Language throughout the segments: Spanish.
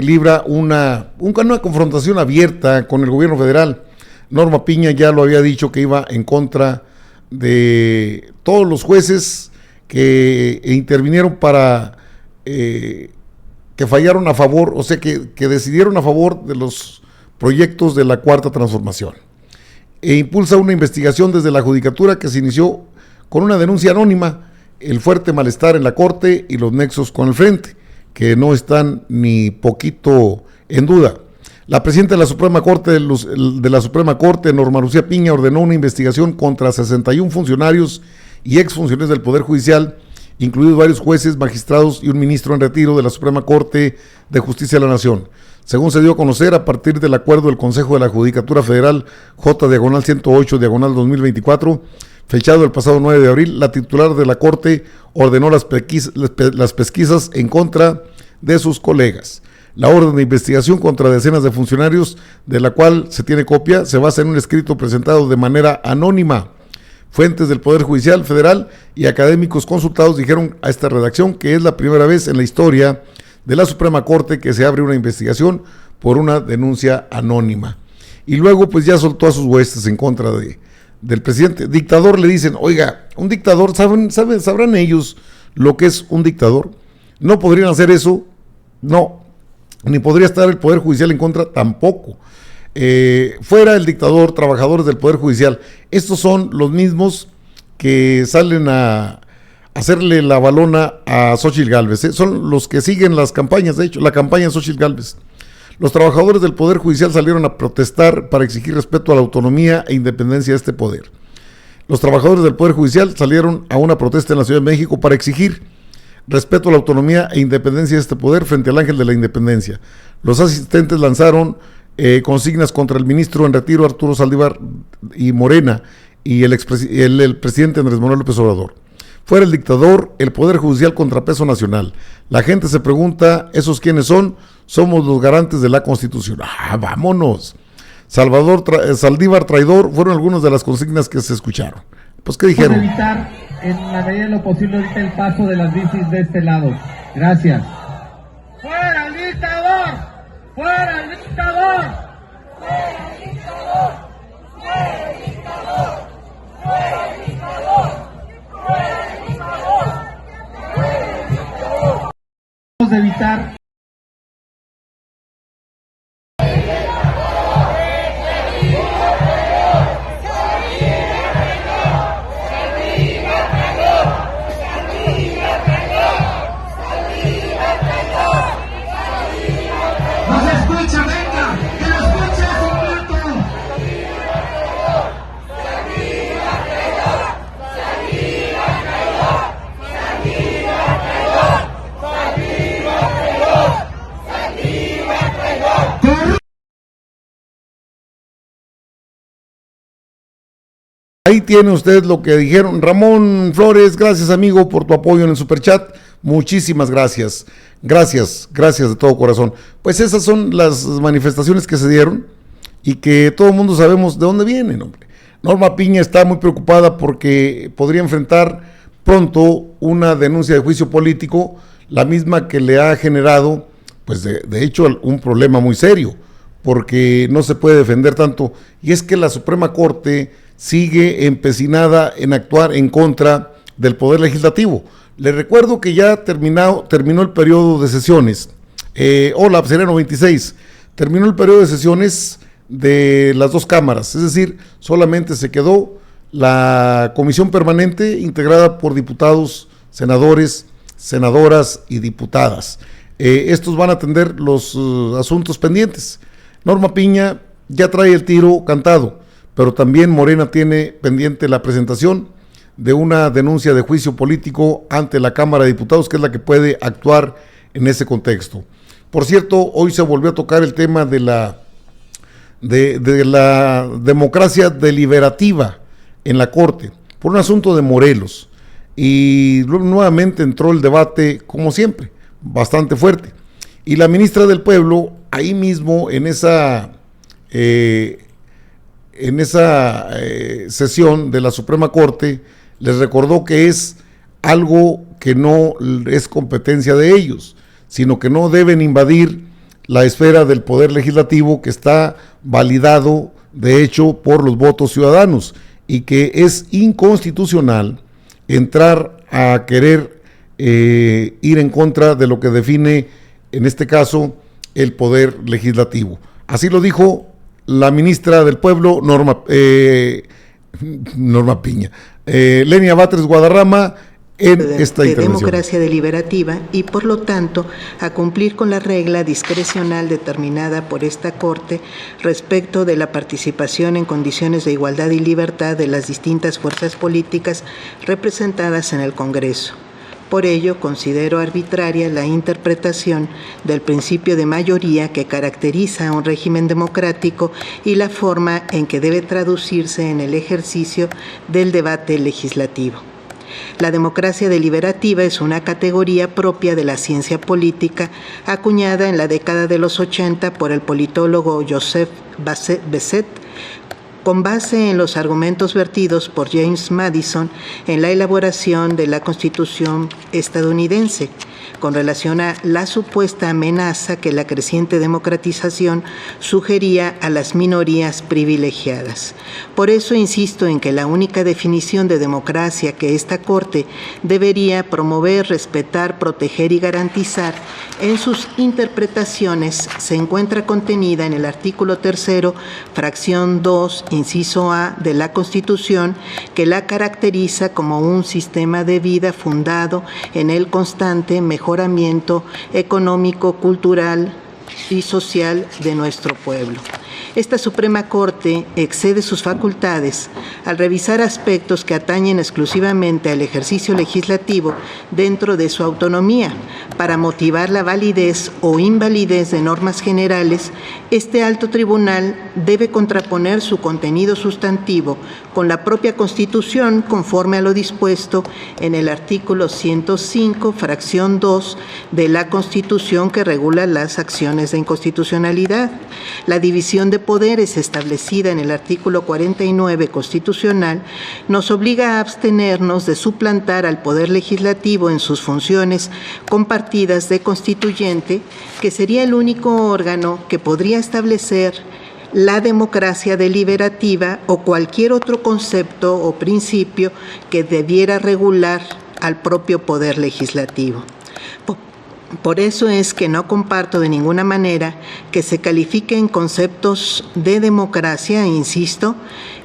libra una confrontación abierta con el gobierno federal. Norma Piña ya lo había dicho que iba en contra de todos los jueces que intervinieron para que fallaron a favor, o sea, que decidieron a favor de los proyectos de la Cuarta Transformación. E impulsa una investigación desde la Judicatura que se inició con una denuncia anónima, el fuerte malestar en la Corte y los nexos con el Frente, que no están ni poquito en duda. La presidenta de la Suprema Corte, Norma Lucía Piña, ordenó una investigación contra 61 funcionarios y exfuncionarios del Poder Judicial, incluidos varios jueces, magistrados y un ministro en retiro de la Suprema Corte de Justicia de la Nación. Según se dio a conocer, a partir del acuerdo del Consejo de la Judicatura Federal J/108/2024, fechado el pasado 9 de abril, la titular de la Corte ordenó las pesquisas en contra de sus colegas. La orden de investigación contra decenas de funcionarios, de la cual se tiene copia, se basa en un escrito presentado de manera anónima. Fuentes del Poder Judicial Federal y académicos consultados dijeron a esta redacción que es la primera vez en la historia de la Suprema Corte que se abre una investigación por una denuncia anónima. Y luego pues ya soltó a sus huestes en contra del presidente. Dictador, le dicen. Oiga, un dictador, ¿sabrán ellos lo que es un dictador? No podrían hacer eso, no, ni podría estar el Poder Judicial en contra tampoco. Fuera el dictador, trabajadores del Poder Judicial, estos son los mismos que salen a hacerle la balona a Xóchitl Gálvez, son los que siguen las campañas, de hecho, la campaña de Xóchitl Gálvez. Los trabajadores del Poder Judicial salieron a protestar para exigir respeto a la autonomía e independencia de este poder. Los trabajadores del Poder Judicial salieron a una protesta en la Ciudad de México para exigir respeto a la autonomía e independencia de este poder frente al ángel de la independencia. Los asistentes lanzaron consignas contra el ministro en retiro Arturo Saldívar y Morena y el presidente Andrés Manuel López Obrador. Fuera el dictador, el Poder Judicial contrapeso nacional. La gente se pregunta, ¿esos quiénes son? Somos los garantes de la Constitución. ¡Vámonos! Saldívar traidor fueron algunas de las consignas que se escucharon. Pues, ¿qué dijeron? Vamos a evitar en la medida de lo posible ahorita el paso de las bicis de este lado. Gracias. ¡Fuera el dictador! ¡Fuera el dictador! ¡Fuera el dictador! ¡Fuera el dictador! ¡Fuera el dictador! ¡Fuera el dictador! ¡Fuera el dictador! Vamos a evitar. Ahí tiene usted lo que dijeron. Ramón Flores, gracias amigo por tu apoyo en el superchat. Muchísimas gracias. Gracias de todo corazón. Pues esas son las manifestaciones que se dieron y que todo el mundo sabemos de dónde vienen, hombre. Norma Piña está muy preocupada porque podría enfrentar pronto una denuncia de juicio político, la misma que le ha generado, pues de hecho, un problema muy serio, porque no se puede defender tanto. Y es que la Suprema Corte sigue empecinada en actuar en contra del Poder Legislativo. Le recuerdo que ya terminó el periodo de sesiones. Hola, Sereno 26. Terminó el periodo de sesiones de las dos cámaras, es decir, solamente se quedó la comisión permanente integrada por diputados, senadores, senadoras y diputadas. Estos van a atender los asuntos pendientes. Norma Piña ya trae el tiro cantado, pero también Morena tiene pendiente la presentación de una denuncia de juicio político ante la Cámara de Diputados, que es la que puede actuar en ese contexto. Por cierto, hoy se volvió a tocar el tema de la democracia deliberativa en la Corte, por un asunto de Morelos, y nuevamente entró el debate, como siempre, bastante fuerte. Y la ministra del Pueblo, ahí mismo en esa sesión de la Suprema Corte, les recordó que es algo que no es competencia de ellos, sino que no deben invadir la esfera del Poder Legislativo, que está validado, de hecho, por los votos ciudadanos, y que es inconstitucional entrar a querer ir en contra de lo que define, en este caso, el Poder Legislativo. Así lo dijo la ministra del Pueblo, Norma Piña. Lenia Batres Guadarrama, en esta intervención. Democracia deliberativa y, por lo tanto, a cumplir con la regla discrecional determinada por esta Corte respecto de la participación en condiciones de igualdad y libertad de las distintas fuerzas políticas representadas en el Congreso. Por ello, considero arbitraria la interpretación del principio de mayoría que caracteriza a un régimen democrático y la forma en que debe traducirse en el ejercicio del debate legislativo. La democracia deliberativa es una categoría propia de la ciencia política, acuñada en la década de los 80 por el politólogo Joseph Bessett, con base en los argumentos vertidos por James Madison en la elaboración de la Constitución estadounidense, con relación a la supuesta amenaza que la creciente democratización sugería a las minorías privilegiadas. Por eso insisto en que la única definición de democracia que esta Corte debería promover, respetar, proteger y garantizar en sus interpretaciones se encuentra contenida en el artículo 3º, fracción 2, inciso A de la Constitución, que la caracteriza como un sistema de vida fundado en el constante mejoramiento económico, cultural y social de nuestro pueblo. Esta Suprema Corte excede sus facultades al revisar aspectos que atañen exclusivamente al ejercicio legislativo dentro de su autonomía. Para motivar la validez o invalidez de normas generales, este alto tribunal debe contraponer su contenido sustantivo con la propia Constitución conforme a lo dispuesto en el artículo 105, fracción 2 de la Constitución, que regula las acciones de inconstitucionalidad. La división de poderes establecida en el artículo 49 constitucional nos obliga a abstenernos de suplantar al Poder Legislativo en sus funciones compartidas de constituyente, que sería el único órgano que podría establecer la democracia deliberativa o cualquier otro concepto o principio que debiera regular al propio Poder Legislativo. Por eso es que no comparto de ninguna manera que se califiquen conceptos de democracia, insisto,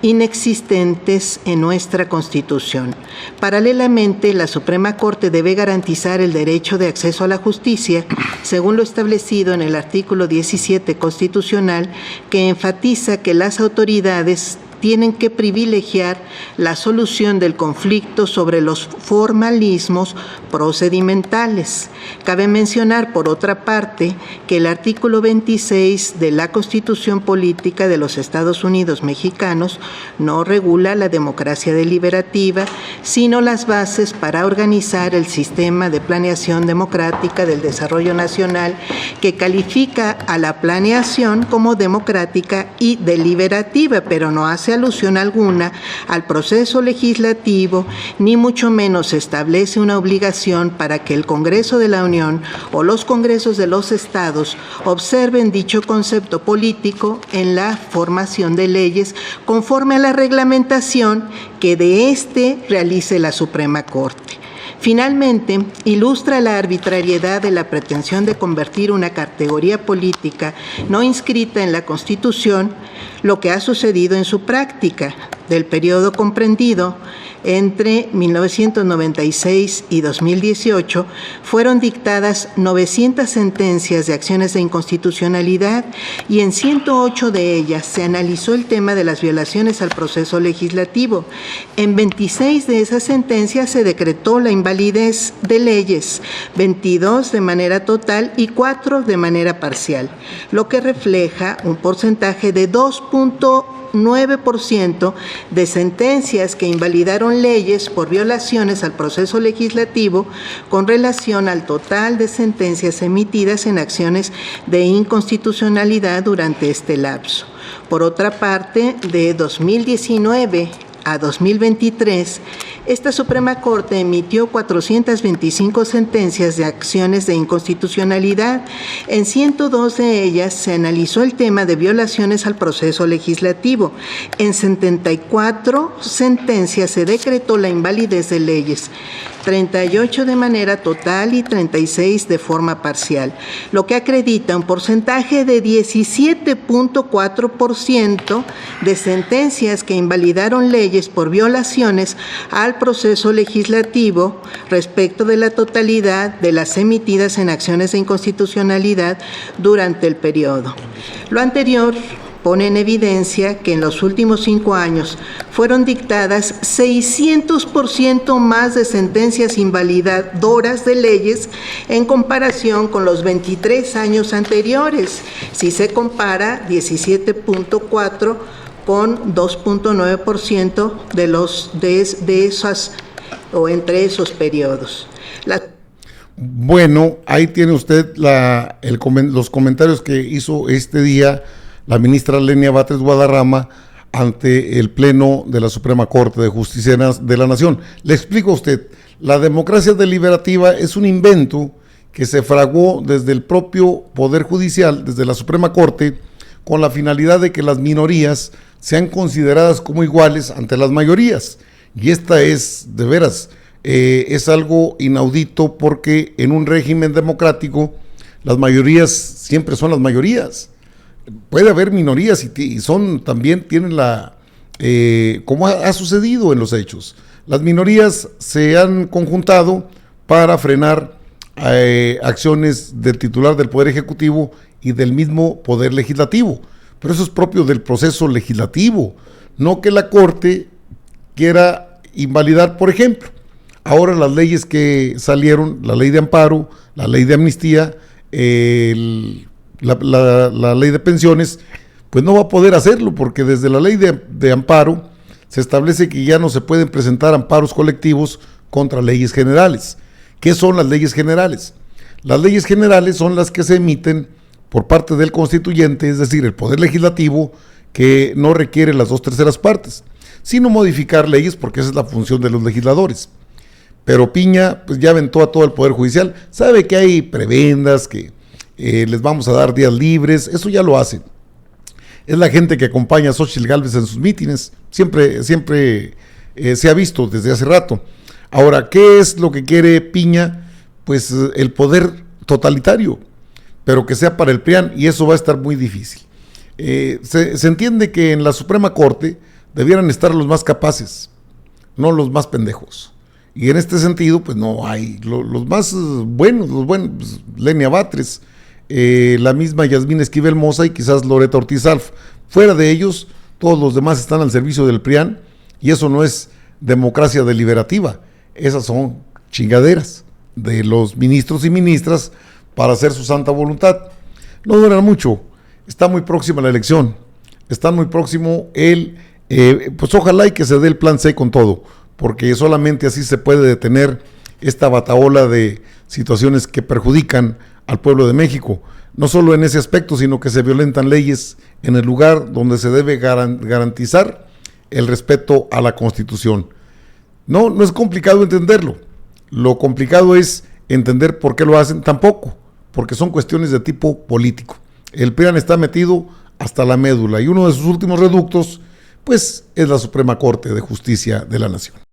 inexistentes en nuestra Constitución. Paralelamente, la Suprema Corte debe garantizar el derecho de acceso a la justicia, según lo establecido en el artículo 17 constitucional, que enfatiza que las autoridades tienen que privilegiar la solución del conflicto sobre los formalismos procedimentales. Cabe mencionar, por otra parte, que el artículo 26 de la Constitución Política de los Estados Unidos Mexicanos no regula la democracia deliberativa, sino las bases para organizar el sistema de planeación democrática del desarrollo nacional, que califica a la planeación como democrática y deliberativa, pero no hace alusión alguna al proceso legislativo, ni mucho menos establece una obligación para que el Congreso de la Unión o los Congresos de los Estados observen dicho concepto político en la formación de leyes conforme a la reglamentación que de éste realice la Suprema Corte. Finalmente, ilustra la arbitrariedad de la pretensión de convertir una categoría política no inscrita en la Constitución lo que ha sucedido en su práctica. Del periodo comprendido entre 1996 y 2018, fueron dictadas 900 sentencias de acciones de inconstitucionalidad y en 108 de ellas se analizó el tema de las violaciones al proceso legislativo. En 26 de esas sentencias se decretó la invalidez de leyes, 22 de manera total y 4 de manera parcial, lo que refleja un porcentaje de 2.9% de sentencias que invalidaron leyes por violaciones al proceso legislativo con relación al total de sentencias emitidas en acciones de inconstitucionalidad durante este lapso. Por otra parte, de 2019 a 2023, esta Suprema Corte emitió 425 sentencias de acciones de inconstitucionalidad. En 102 de ellas se analizó el tema de violaciones al proceso legislativo. En 74 sentencias se decretó la invalidez de leyes, 38 de manera total y 36 de forma parcial, lo que acredita un porcentaje de 17.4% de sentencias que invalidaron leyes por violaciones al proceso legislativo respecto de la totalidad de las emitidas en acciones de inconstitucionalidad durante el periodo. Lo anterior pone en evidencia que en los últimos 5 años fueron dictadas 600% más de sentencias invalidadoras de leyes en comparación con los 23 años anteriores, si se compara 17.4 con 2.9% de esas o entre esos periodos. Bueno, ahí tiene usted los comentarios que hizo este día la ministra Lenia Batres Guadarrama ante el Pleno de la Suprema Corte de Justicia de la Nación. Le explico a usted, la democracia deliberativa es un invento que se fraguó desde el propio Poder Judicial, desde la Suprema Corte, con la finalidad de que las minorías sean consideradas como iguales ante las mayorías. Y esta es, de veras, es algo inaudito, porque en un régimen democrático las mayorías siempre son las mayorías. Puede haber minorías y también tienen como ha sucedido en los hechos. Las minorías se han conjuntado para frenar acciones del titular del Poder Ejecutivo y del mismo Poder Legislativo. Pero eso es propio del proceso legislativo, no que la Corte quiera invalidar, por ejemplo, ahora las leyes que salieron, la ley de amparo, la ley de amnistía, la ley de pensiones, pues no va a poder hacerlo, porque desde la ley de amparo se establece que ya no se pueden presentar amparos colectivos contra leyes generales. ¿Qué son las leyes generales? Las leyes generales son las que se emiten por parte del constituyente, es decir, el Poder Legislativo, que no requiere las 2/3 partes, sino modificar leyes, porque esa es la función de los legisladores. Pero Piña pues ya aventó a todo el Poder Judicial, sabe que hay prebendas, que les vamos a dar días libres, eso ya lo hacen. Es la gente que acompaña a Xóchitl Gálvez en sus mítines, siempre se ha visto desde hace rato. Ahora, ¿qué es lo que quiere Piña? Pues el poder totalitario, pero que sea para el PRIAN, y eso va a estar muy difícil. Se entiende que en la Suprema Corte debieran estar los más capaces, no los más pendejos. Y en este sentido, pues no hay los más buenos, pues, Lenia Batres, la misma Yasmín Esquivel Moza y quizás Loretta Ortiz Alf. Fuera de ellos, todos los demás están al servicio del PRIAN, y eso no es democracia deliberativa, esas son chingaderas de los ministros y ministras para hacer su santa voluntad. No duran mucho, está muy próxima la elección, está muy próximo pues ojalá y que se dé el plan C con todo, porque solamente así se puede detener esta batahola de situaciones que perjudican al pueblo de México, no solo en ese aspecto, sino que se violentan leyes en el lugar donde se debe garantizar el respeto a la Constitución. No es complicado entenderlo, lo complicado es entender por qué lo hacen, tampoco, porque son cuestiones de tipo político. El PRIAN está metido hasta la médula, y uno de sus últimos reductos, pues, es la Suprema Corte de Justicia de la Nación.